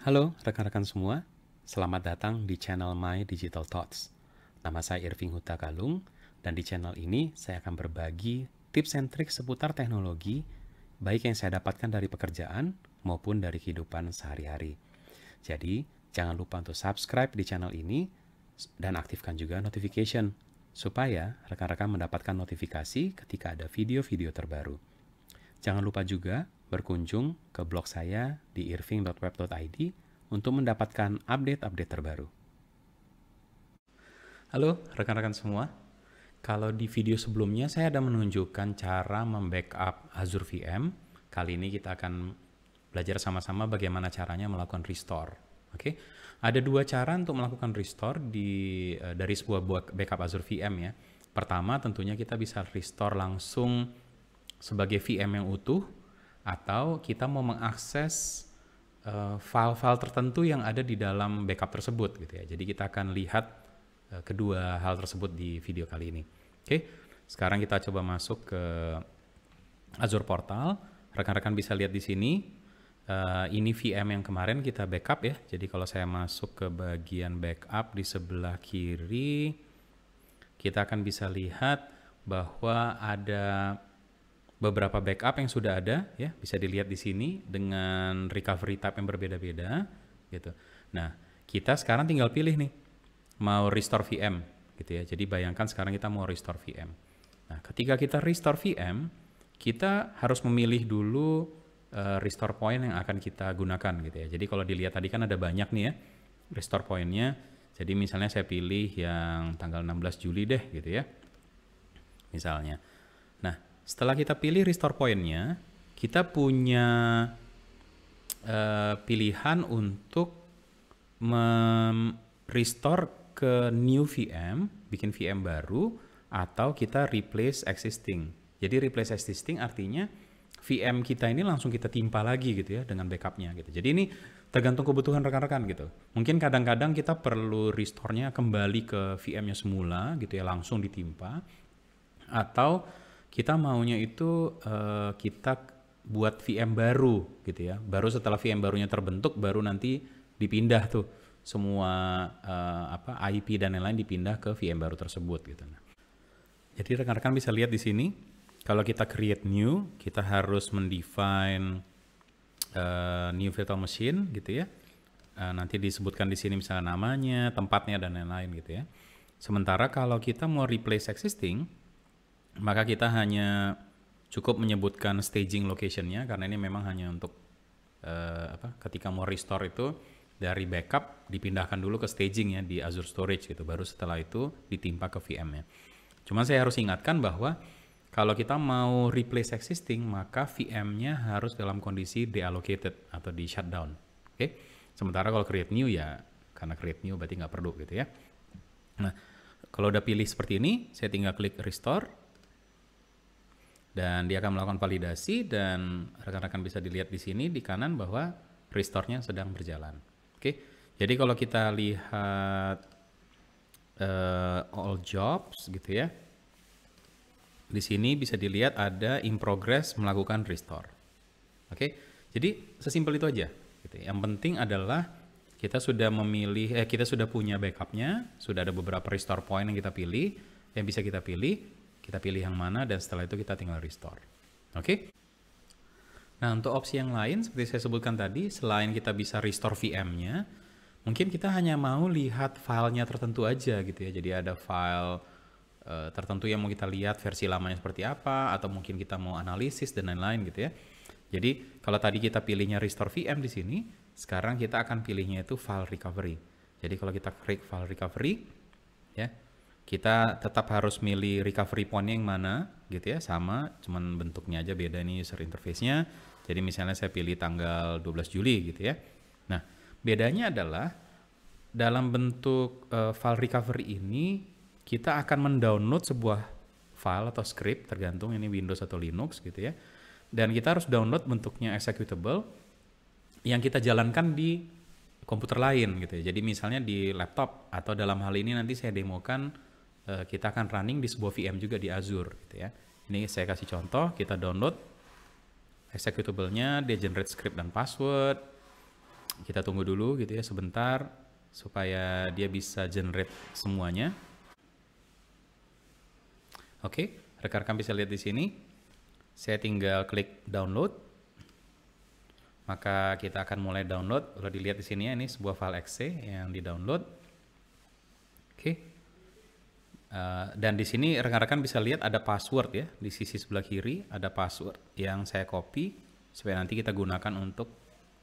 Halo rekan-rekan semua, selamat datang di channel My Digital Thoughts. Nama saya Irving Huta Galung, dan di channel ini saya akan berbagi tips and trik seputar teknologi, baik yang saya dapatkan dari pekerjaan maupun dari kehidupan sehari-hari. Jadi, jangan lupa untuk subscribe di channel ini dan aktifkan juga notification, supaya rekan-rekan mendapatkan notifikasi ketika ada video-video terbaru. Jangan lupa juga berkunjung ke blog saya di irving.web.id untuk mendapatkan update-update terbaru. Halo rekan-rekan semua, kalau di video sebelumnya saya ada menunjukkan cara membackup Azure VM. Kali ini kita akan belajar sama-sama bagaimana caranya melakukan restore. Oke, ada dua cara untuk melakukan restore dari sebuah backup Azure VM ya. Pertama, tentunya kita bisa restore langsung sebagai VM yang utuh, atau kita mau mengakses file-file tertentu yang ada di dalam backup tersebut gitu ya. Jadi kita akan lihat kedua hal tersebut di video kali ini. Oke, sekarang kita coba masuk ke Azure Portal. Rekan-rekan bisa lihat di sini. Ini VM yang kemarin kita backup ya. Jadi kalau saya masuk ke bagian backup di sebelah kiri, kita akan bisa lihat bahwa ada beberapa backup yang sudah ada ya, bisa dilihat di sini dengan recovery type yang berbeda-beda gitu. Nah, kita sekarang tinggal pilih nih mau restore VM gitu ya. Jadi bayangkan sekarang kita mau restore VM. Nah, ketika kita restore VM, kita harus memilih dulu restore point yang akan kita gunakan gitu ya. Jadi kalau dilihat tadi kan ada banyak nih ya restore point-nya. Jadi misalnya saya pilih yang tanggal 16 Juli deh gitu ya. Misalnya. Nah, setelah kita pilih restore point-nya, kita punya pilihan untuk restore ke new VM, bikin VM baru, atau kita replace existing. Jadi replace existing artinya VM kita ini langsung kita timpa lagi gitu ya dengan backupnya gitu. Jadi ini tergantung kebutuhan rekan-rekan gitu. Mungkin kadang-kadang kita perlu restore-nya kembali ke VM-nya semula gitu ya, langsung ditimpa, atau kita maunya itu kita buat VM baru gitu ya. Baru setelah VM barunya terbentuk, baru nanti dipindah tuh semua IP dan lain-lain dipindah ke VM baru tersebut gitu. Nah, jadi rekan-rekan bisa lihat di sini, kalau kita create new, kita harus mendefine new virtual machine gitu ya. Nanti disebutkan di sini misalnya namanya, tempatnya dan lain-lain gitu ya. Sementara kalau kita mau replace existing, maka kita hanya cukup menyebutkan staging location-nya, karena ini memang hanya untuk ketika mau restore itu dari backup dipindahkan dulu ke staging ya di Azure Storage gitu, baru setelah itu ditimpa ke VM-nya. Cuman saya harus ingatkan bahwa kalau kita mau replace existing, maka VM-nya harus dalam kondisi deallocated atau di shutdown. Oke. Sementara kalau create new ya, karena create new berarti nggak perlu gitu ya. Nah, kalau udah pilih seperti ini, saya tinggal klik restore. Dan dia akan melakukan validasi, dan rekan-rekan bisa dilihat di sini di kanan bahwa restore-nya sedang berjalan. Oke, jadi kalau kita lihat all jobs gitu ya, di sini bisa dilihat ada in progress melakukan restore. Oke, jadi sesimpel itu aja. Gitu. Yang penting adalah kita sudah memilih, kita sudah punya backupnya, sudah ada beberapa restore point yang kita pilih, yang bisa kita pilih. Kita pilih yang mana, dan setelah itu kita tinggal restore. Oke? Nah, untuk opsi yang lain, seperti saya sebutkan tadi, selain kita bisa restore VM-nya, mungkin kita hanya mau lihat filenya tertentu aja gitu ya. Jadi ada file tertentu yang mau kita lihat versi lamanya seperti apa, atau mungkin kita mau analisis dan lain-lain gitu ya. Jadi kalau tadi kita pilihnya restore VM di sini, sekarang kita akan pilihnya itu file recovery. Jadi kalau kita klik file recovery, ya, kita tetap harus milih recovery point yang mana gitu ya, sama, cuman bentuknya aja beda nih user interface-nya. Jadi misalnya saya pilih tanggal 12 Juli gitu ya. Nah, bedanya adalah dalam bentuk file recovery ini kita akan mendownload sebuah file atau script, tergantung ini Windows atau Linux gitu ya. Dan kita harus download bentuknya executable yang kita jalankan di komputer lain gitu ya. Jadi misalnya di laptop, atau dalam hal ini nanti saya demokan kita akan running di sebuah VM juga di Azure gitu ya. Ini saya kasih contoh, kita download executable-nya, dia generate script dan password. Kita tunggu dulu gitu ya sebentar supaya dia bisa generate semuanya. Oke, rekan-rekan bisa lihat di sini. Saya tinggal klik download. Maka kita akan mulai download. Kalau dilihat di sini ya, ini sebuah file exe yang di-download. Oke. Dan di sini rekan-rekan bisa lihat ada password ya. Di sisi sebelah kiri ada password yang saya copy supaya nanti kita gunakan untuk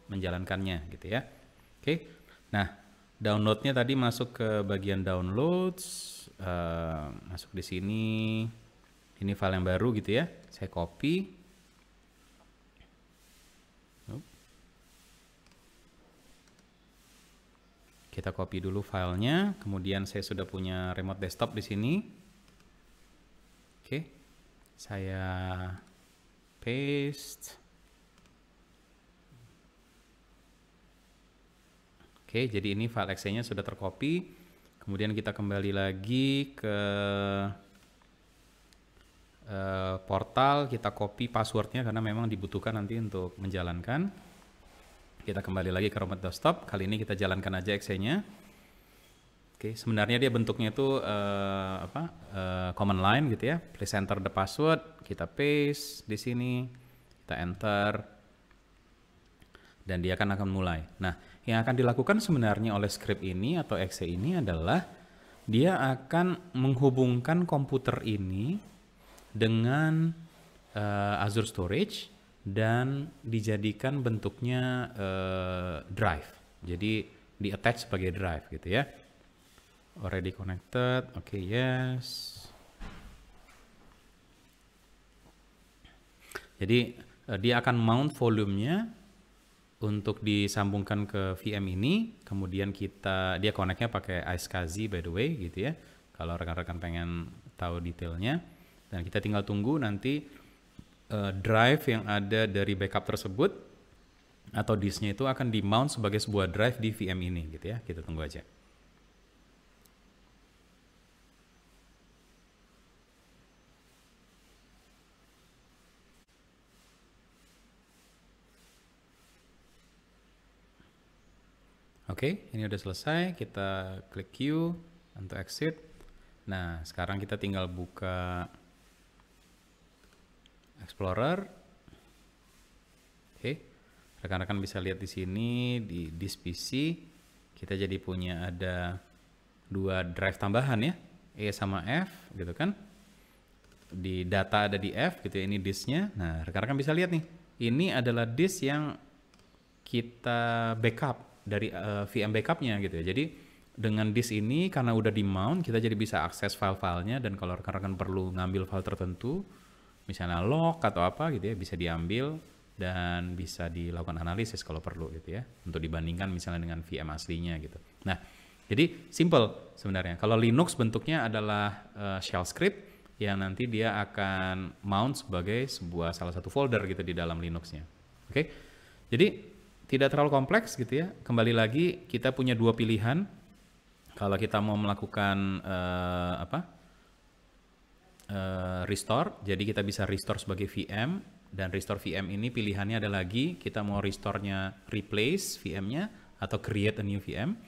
menjalankannya gitu ya. Oke. Nah, downloadnya tadi masuk ke bagian downloads, masuk di sini. Ini file yang baru gitu ya. Saya copy. Kita copy dulu filenya, kemudian saya sudah punya remote desktop di sini. Oke, saya paste. Oke, jadi ini file exe-nya sudah tercopy. Kemudian kita kembali lagi ke portal, kita copy passwordnya karena memang dibutuhkan nanti untuk menjalankan. Kita kembali lagi ke remote desktop. Kali ini kita jalankan aja exe-nya. Oke, sebenarnya dia bentuknya itu command line gitu ya. Please enter the password. Kita paste di sini. Kita enter. Dan dia akan mulai. Nah, yang akan dilakukan sebenarnya oleh script ini atau exe ini adalah dia akan menghubungkan komputer ini dengan Azure Storage dan dijadikan bentuknya drive. Jadi di attach sebagai drive gitu ya. Already connected. Oke, yes. Jadi dia akan mount volumenya untuk disambungkan ke VM ini. Kemudian dia connect-nya pakai iSCSI by the way gitu ya. Kalau rekan-rekan pengen tahu detailnya. Dan kita tinggal tunggu nanti drive yang ada dari backup tersebut atau disknya itu akan di-mount sebagai sebuah drive di VM ini gitu ya. Kita tunggu aja. Oke, ini udah selesai. Kita klik Q untuk exit. Nah, sekarang kita tinggal buka Explorer. Oke, rekan-rekan bisa lihat di sini di disk PC kita jadi punya ada 2 drive tambahan ya, E sama F gitu kan. Di data ada di F gitu ya, ini disknya. Nah, rekan-rekan bisa lihat nih, ini adalah disk yang kita backup dari VM backupnya gitu ya. Jadi dengan disk ini karena udah di mount, kita jadi bisa akses file-filenya, dan kalau rekan-rekan perlu ngambil file tertentu, misalnya log atau apa gitu ya, bisa diambil dan bisa dilakukan analisis kalau perlu gitu ya, untuk dibandingkan misalnya dengan VM aslinya gitu. Nah, jadi simple sebenarnya. Kalau Linux bentuknya adalah shell script yang nanti dia akan mount sebagai salah satu folder gitu di dalam Linuxnya. Oke, jadi tidak terlalu kompleks gitu ya. Kembali lagi kita punya 2 pilihan. Kalau kita mau melakukan restore, jadi kita bisa restore sebagai VM, dan restore VM ini pilihannya ada lagi, kita mau restore-nya replace VM-nya atau create a new VM.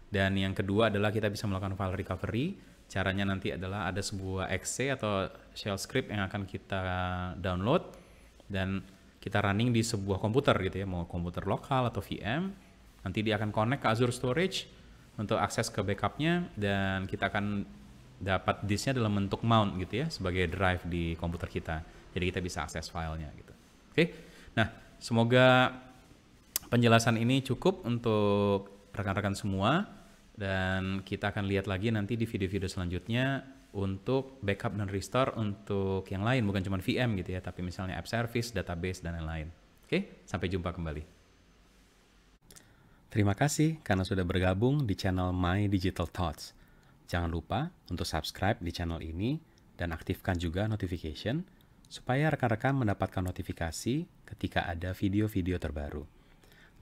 Dan yang kedua adalah kita bisa melakukan file recovery. Caranya nanti adalah ada sebuah exe atau shell script yang akan kita download dan kita running di sebuah komputer gitu ya, mau komputer lokal atau VM. Nanti dia akan connect ke Azure Storage untuk akses ke backupnya, dan kita akan dapat disknya dalam bentuk mount gitu ya, sebagai drive di komputer kita. Jadi kita bisa akses filenya gitu. Oke, nah semoga penjelasan ini cukup untuk rekan-rekan semua, dan kita akan lihat lagi nanti di video-video selanjutnya untuk backup dan restore untuk yang lain, bukan cuma VM gitu ya, tapi misalnya app service, database, dan lain-lain. Oke, sampai jumpa kembali. Terima kasih karena sudah bergabung di channel My Digital Thoughts. Jangan lupa untuk subscribe di channel ini dan aktifkan juga notification supaya rekan-rekan mendapatkan notifikasi ketika ada video-video terbaru.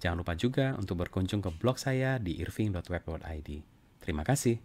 Jangan lupa juga untuk berkunjung ke blog saya di irving.web.id. Terima kasih.